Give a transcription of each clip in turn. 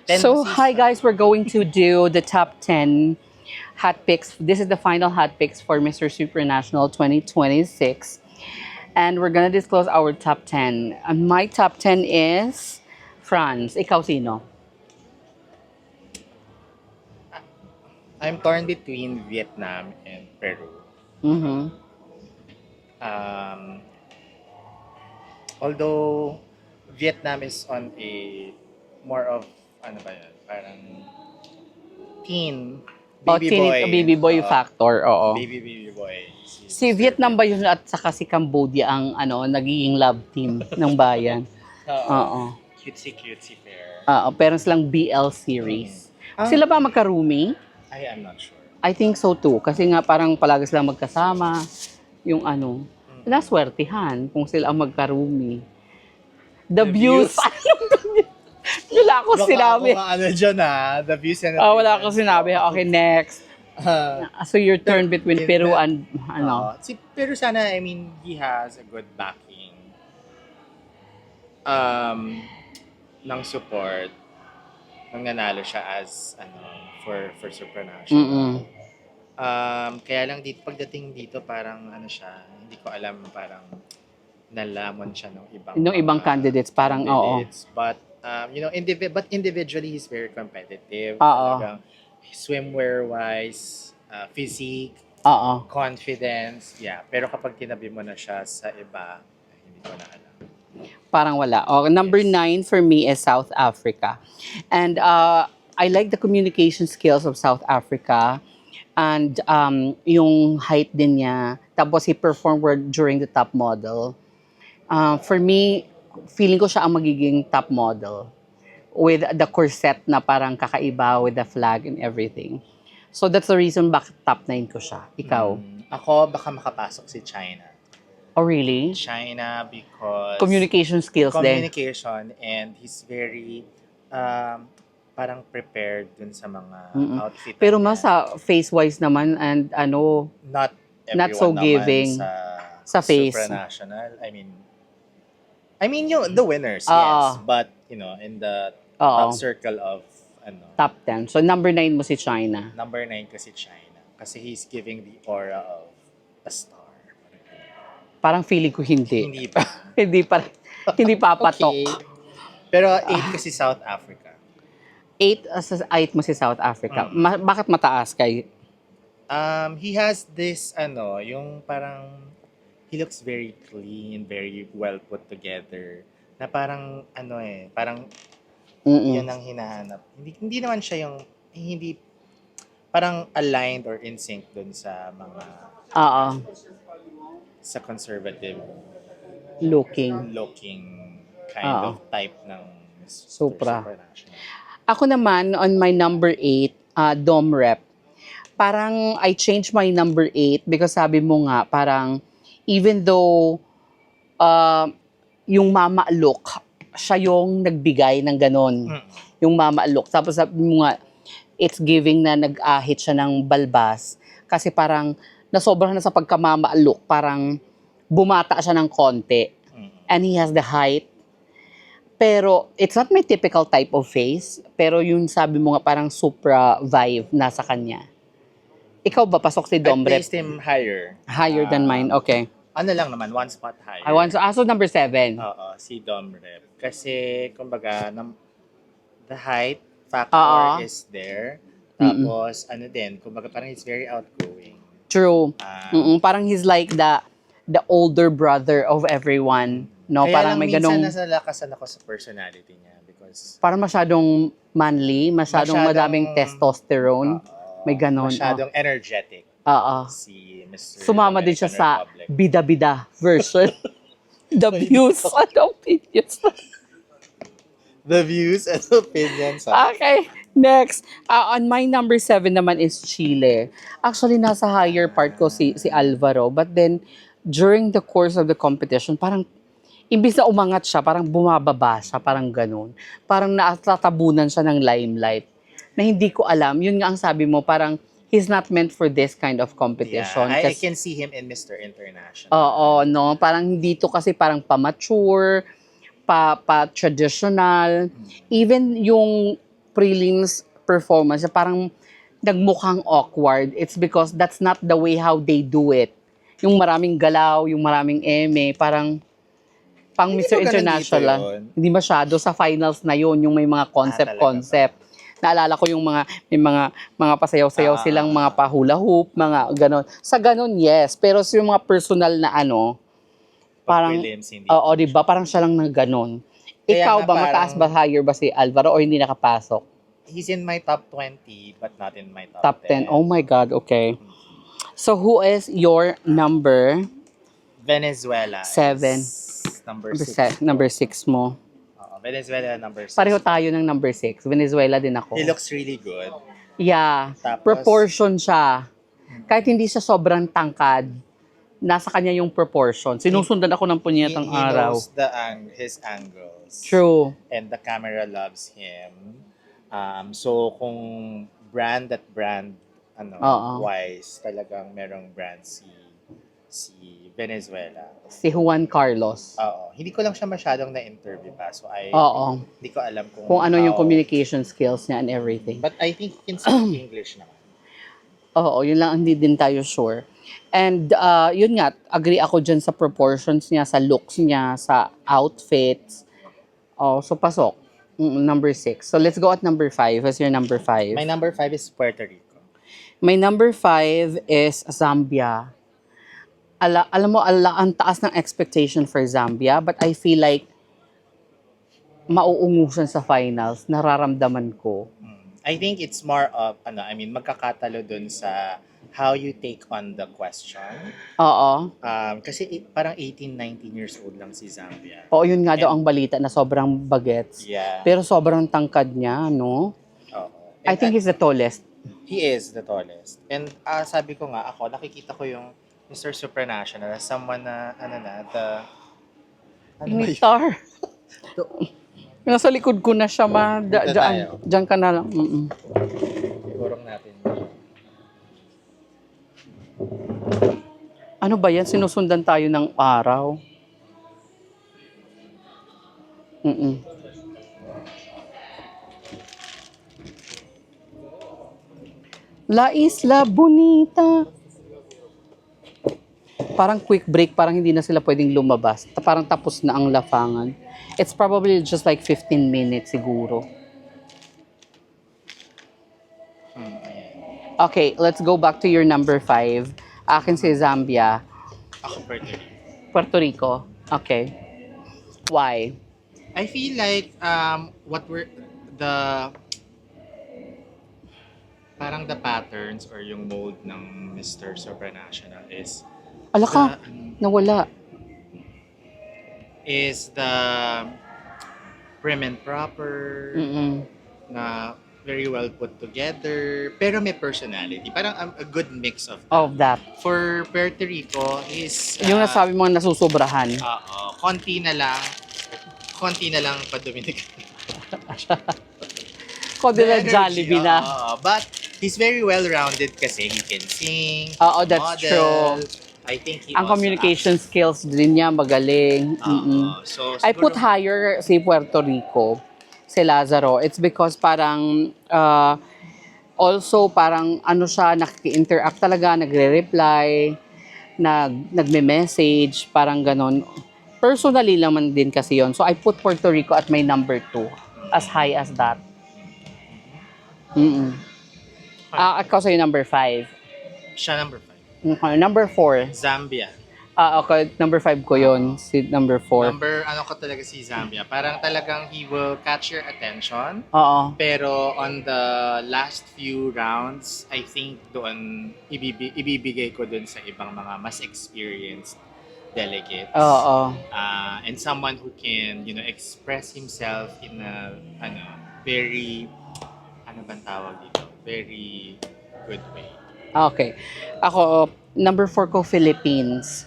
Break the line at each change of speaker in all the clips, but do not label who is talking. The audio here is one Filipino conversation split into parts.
So, hi guys, we're going to do the top 10 hot picks. This is the final hot picks for Mr. Supranational 2026. And we're gonna disclose our top 10. And my top 10 is France. Ikaw sino?
I'm torn between Vietnam and Peru.
Mm-hmm.
Um, although Vietnam is on a more of ano ba yun, parang teen
O,
baby boy.
baby boy factor, oo.
Baby boy.
Si
Mr.
Vietnam ba yun at saka si Cambodia ang nagiging love team ng bayan? Oo.
Cutesy pair.
Oo, pero silang BL series.
Ah,
Sila ba magka-roomie?
I am not sure.
I think so too. Kasi nga parang palagi silang magkasama. Yung naswertihan kung sila ang magka-roomie. The views. Wala ko sinabi.
Baka ano dyan the views and
Wala ko sinabi. Okay, next. So your turn between Peru and
si Peru sana, I mean, he has a good backing ng support nang nanalo siya as for Supranational. Kaya lang dito pagdating dito parang hindi ko alam, parang nalamon siya ng
ibang candidates parang
but individually he's very competitive.
Oo.
Talagang swimwear wise, physique, confidence, pero kapag tinabi mo na siya sa iba, hindi ko na alam.
Parang wala. Number 9 for me is South Africa. And I like the communication skills of South Africa. And yung height din niya. Tapos he performed during the top model. For me, feeling ko siya ang magiging top model. With the corset na parang kakaiba, with the flag and everything. So that's the reason bakit top 9 ko siya. Ikaw?
Ako, baka makapasok si China.
Oh, really?
China because
Communication skills din.
communication and he's very parang prepared dun sa mga outfit.
Pero
niya.
mas face-wise naman and
Not
not so
everyone naman
giving sa face.
Supranational. I mean the winners, yes. But, in the top circle of
Top 10. So number 9 mo si China.
number 9 kasi China. Kasi he's giving the aura of a star.
Parang feeling ko hindi.
Hindi pa.
Hindi papatok.
Okay. Pero 8 kasi South Africa.
8 mo si South Africa. Bakit mataas kay?
He has this, yung parang, he looks very clean, very well put together. Na parang, parang, yun ang hinahanap. Hindi naman siya yung, hindi, parang aligned or in sync dun sa mga, sa conservative
Looking.
kind of type ng
Supranational.
Supranational.
Ako naman, on my number 8, Dom Rep. Parang I changed my number 8 because sabi mo nga, parang even though yung mama look, siya yung nagbigay ng ganon. Yung mama look. Tapos sabi mo nga, it's giving na nag-ahit siya ng balbas. Kasi parang nasobrahan na sa pagkamama look, parang bumata siya ng konti. And he has the height. Pero, it's not my typical type of face. Pero yung sabi mo nga parang supra vibe nasa kanya. Ikaw ba, pasok si
I
Dom Rep?
placed him higher.
Higher than mine, okay.
Ano lang naman, one spot higher.
So number 7.
Oo, si Dom Rep. Kasi, kumbaga, the height factor is there. Tapos, kumbaga, parang he's very outgoing.
True. Parang he's like the older brother of everyone. No,
Kaya
parang
lang
may
minsan
ganong
nasalakasan ako sa personality niya because
parang masyadong manly, masyadong madaming testosterone. May ganon.
masyadong energetic si Mr.
Sumama din siya
Dominican
sa
Republic.
bida-bida version. The views and opinions.
The views and opinions.
Okay, next. On my number 7 naman is Chile. Actually, nasa higher part ko si Alvaro. But then, during the course of the competition, parang imbis na umangat siya, parang bumababa siya, parang ganun. Parang natatabunan siya ng limelight. Na hindi ko alam. Yun nga ang sabi mo, parang he's not meant for this kind of competition.
Yeah, I can see him in Mr. International.
Oo, no? Parang dito kasi parang pa-mature, pa-traditional. Even yung prelims performance, parang nagmukhang awkward. It's because that's not the way how they do it. Yung maraming galaw, yung maraming eme, parang pang
Hindi
Mr.
ba ganun
International
dito
lang.
yun?
Hindi masyado. Sa finals na yun, yung may mga
Talaga
concept. Naalala ko yung may mga pasayaw-sayaw silang mga pa-hula hoop, mga ganon. Sa ganon, yes. Pero yung mga personal na parang,
Prelims, hindi.
oo, diba? Parang siya lang ng ganon.
Kaya
Ikaw
nga
ba,
parang-
mataas ba, higher ba si Alvaro o hindi nakapasok?
He's in my top 20, but not in my top,
Top 10. Oh my God, okay. So who is your number?
Venezuela.
Seven.
Is number 6.
Number 6 mo.
Venezuela number 6.
Pareho tayo ng number 6. Venezuela din ako.
He looks really good.
Yeah.
Tapos-
Proportion siya. Kahit hindi siya sobrang tangkad, nasa kanya yung proportion. Sinusundan ako ng punyetang
he
araw.
knows his angles.
True.
And the camera loves him. So kung brand
Oo.
wise, talagang merong brand si Venezuela.
Si Juan Carlos.
Oo. Hindi ko lang siya masyadong na-interview pa. So
Oo.
hindi ko alam
Kung ano yung
how-
communication skills niya and everything.
But I think he can speak English naman.
Oo, yun lang, hindi din tayo sure. And yun nga, agree ako dyan sa proportions niya, sa looks niya, sa outfits. Oh, so pasok. Number 6. So let's go at number 5. What's your number 5?
My number 5 is Puerto Rico.
My number 5 is Zambia. Alam mo, ang taas ng expectation for Zambia, but I feel like mauungusan sa finals, nararamdaman ko.
I think it's more of, magkakatalo dun sa how you take on the question.
Oo.
Kasi parang 18, 19 years old lang si Zambia.
Oo, yun nga daw ang balita na sobrang bagets.
Yeah.
Pero sobrang tangkad niya, no?
Oo.
I think he's the tallest.
He is the tallest. And sabi ko nga, nakikita ko yung Mr. Supranational as someone na, ano ba yun?
Initar. Nasa likod ko na siya, ma.
Dito tayo.
Diyan ka na lang.
Sigurong natin.
Ano ba yan? Sinusundan tayo ng araw. La Isla Bonita. Parang quick break, parang hindi na sila pwedeng lumabas. Parang tapos na ang lafangan. It's probably just like 15 minutes siguro. Okay, let's go back to your number 5. Akin si Zambia.
Ako Puerto Rico.
Puerto Rico. Okay. Why?
I feel like what were the parang the patterns or yung mold ng Mr. Supranational is
Ala ka, nawala.
is the prim and proper na very well put together pero may personality, parang a good mix of
Of that.
for Puerto Rico is
Yung nasabi mo nasusobrahan.
konti na lang pa Dominican.
Kode na
Energy,
Jollibee na.
but he's very well-rounded kasi he can sing,
Oo, that's true.
I think he
Ang
also
communication skills din niya magaling.
acts. So,
I put
siguro-
higher si Puerto Rico, si Lazaro. It's because parang also parang siya, nakiki-interact talaga, nagre-reply, nagme-message, parang ganon. Personally naman din kasi yon. So I put Puerto Rico at my number 2, as high as that. Ikaw sa'yo number 5.
Siya number 5.
Okay, number 4.
Zambia.
Okay, number 5 ko yon, si number 4.
Ko talaga si Zambia. Parang talagang he will catch your attention.
Oo.
Pero on the last few rounds, I think doon ibibigay ko doon sa ibang mga mas experienced delegates.
Oo.
And someone who can, express himself in a very tawag dito? Very good way.
Okay. Ako, number 4 ko, Philippines.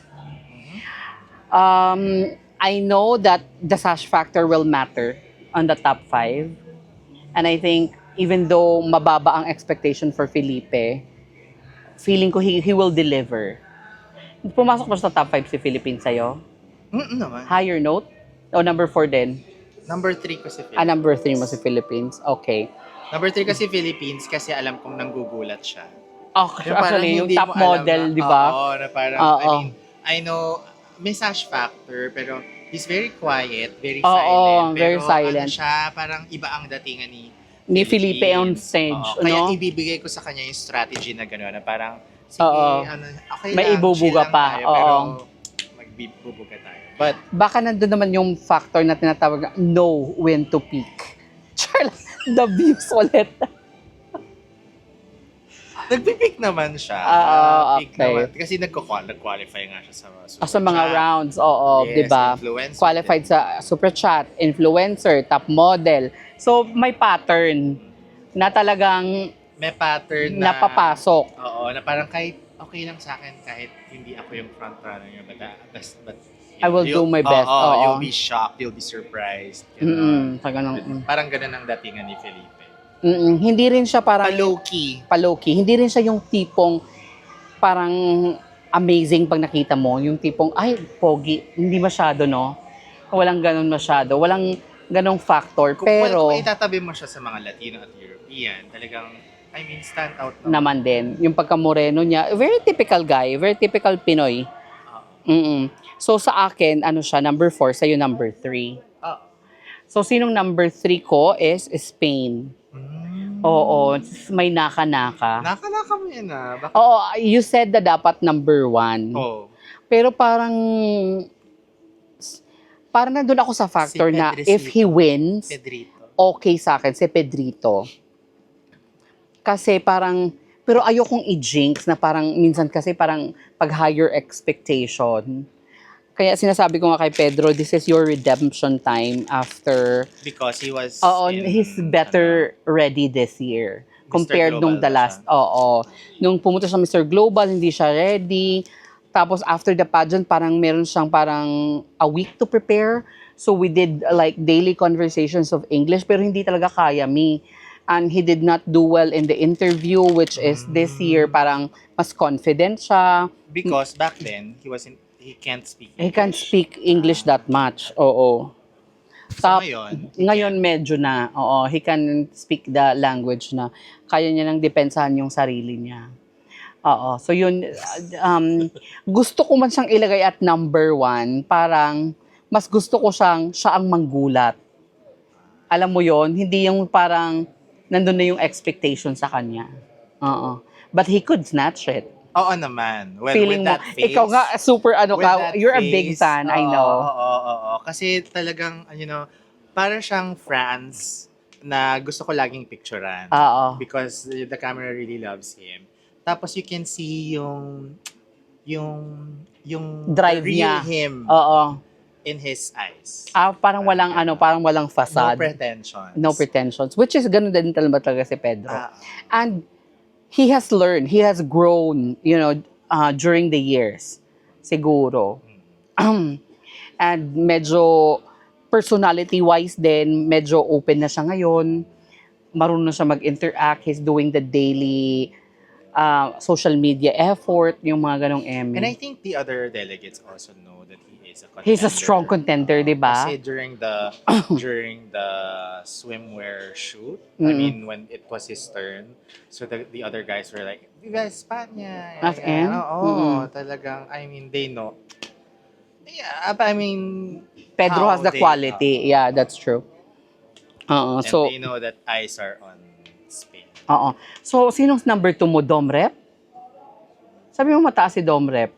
I know that the sash factor will matter on the top 5. And I think, even though mababa ang expectation for Felipe, feeling ko he will deliver. Pumasok ba sa top 5 si Philippines sa'yo?
Naman.
Higher note? O number 4 din?
Number 3 ko si Philippines.
Number 3 mo si Philippines. Okay.
Number 3 kasi Philippines kasi alam kong nanggugulat siya.
Actually, yung
hindi
top
mo alam
model,
na,
di ba?
Oo, na parang,
Oo.
I know, may sash factor, pero he's very quiet, very
Oo,
silent.
very
Pero
silent.
siya, parang iba ang datingan
Ni Felipe on
Philippines.
stage,
Oo, kaya
no?
ibibigay ko sa kanya yung strategy na gano'n, na parang, sige,
Oo.
okay
May
lang, chill
ibubuga
lang
pa,
tayo,
oo.
pero magbibubuga tayo. But,
Baka nandun naman yung factor na tinatawag na know when to peak. Char, the views ulit.
nagpipick naman siya.
Okay.
Pick naman. Kasi nag-qualify nga siya sa
Sa mga
Chat.
rounds, oo,
Yes,
di ba?
influencer
Qualified
din.
sa super chat, influencer, top model. So, may pattern na talagang
May pattern na
napapasok.
Oo, na parang kahit okay lang sa akin kahit hindi ako yung front runner niya, but
I will do my best.
Oo,
Oo.
you'll be shocked, you'll be surprised. Ganun.
Sa ganun.
Parang ganun ang datingan ni Felipe.
Hindi rin siya parang
Pa-low-key.
pa-low-key. Hindi rin siya yung tipong parang amazing pag nakita mo. Yung tipong, ay, pogi. Hindi masyado, no? Walang ganun masyado. Walang ganong factor. Pero,
Kung itatabi mo siya sa mga Latino at European, talagang, stand out naman.
naman din. Yung pagka-moreno niya, very typical guy. Very typical Pinoy. So, sa akin, ano siya, number 4. Sa'yo, number 3.
Oo.
So, sinong number 3 ko is Spain. Oo, may naka-naka.
Naka mo yan Bakit?
Oo, you said na dapat number 1.
Oo.
Pero parang nandun ako sa factor
Si
na
Pedricito.
if he wins,
Pedrito.
okay sa akin, si Pedrito. Kasi parang, pero ayokong i-jinx na parang, minsan kasi parang pag higher expectation. Kaya sinasabi ko nga kay Pedro, this is your redemption time after,
Because he was
he's better ready this year. Compared
Global
nung the
ba
last,
siya?
Nung pumunta sa Mr. Global, hindi siya ready. Tapos after the pageant, parang meron siyang parang a week to prepare. So we did like daily conversations of English, pero hindi talaga kaya me. And he did not do well in the interview, which is this year, parang mas confident siya.
Because back then, he can't speak English.
He can't speak English that much. Oo.
So ngayon,
Ngayon medyo na. Oo, he can speak the language na. Kaya niya nang depensahan yung sarili niya. Oo. So yun, gusto ko man siyang ilagay at number 1. Parang, mas gusto ko siya ang manggulat. Alam mo yon, hindi yung parang, nandun na yung expectation sa kanya. Oo. But he could snatch it.
Oo naman. Well,
Feeling
with
mo,
that face,
ikaw nga, super
with that
you're a big
face,
fan, I know.
Oo. Kasi talagang, parang siyang France na gusto ko laging picturean.
Oo.
Because the camera really loves him. Tapos you can see yung
Drive
real
niya.
him
Oo.
in his eyes.
Parang walang
No
facade.
pretensions.
No pretensions. Which is ganun din talaga si Pedro.
Ah,
And he has learned, he has grown, during the years. Siguro. And medyo personality-wise din, medyo open na siya ngayon. Marunong na siya mag-interact. He's doing the daily social media effort, yung mga ganong
and I
eme.
think the other delegates also know that he is a contender.
He's a strong contender, di ba?
Kasi during the swimwear shoot, I
Mm.
mean when it was his turn, so the other guys were like, "Viva España!"
As in?
Oo, talagang they know. Yeah, I mean
Pedro
how
has the
they-
quality. Yeah, that's true.
And
So,
they know that eyes are on Spain.
So, sinong number 2 mo? Domrep? Sabi mo mataas si Domrep.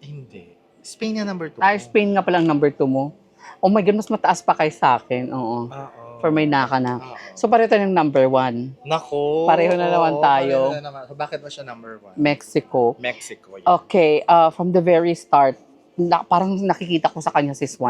Hindi. Spain na number 2.
Spain nga palang number 2 mo. Oh my God, mas mataas pa kay sa akin. Oo. For may naka na. So, pareho tayo ng number 1.
Nako.
Pareho na naman tayo.
Pareho na naman. So, bakit ba siya number 1?
Mexico.
Mexico.
Okay, from the very start, parang nakikita ko sa kanya si Swan.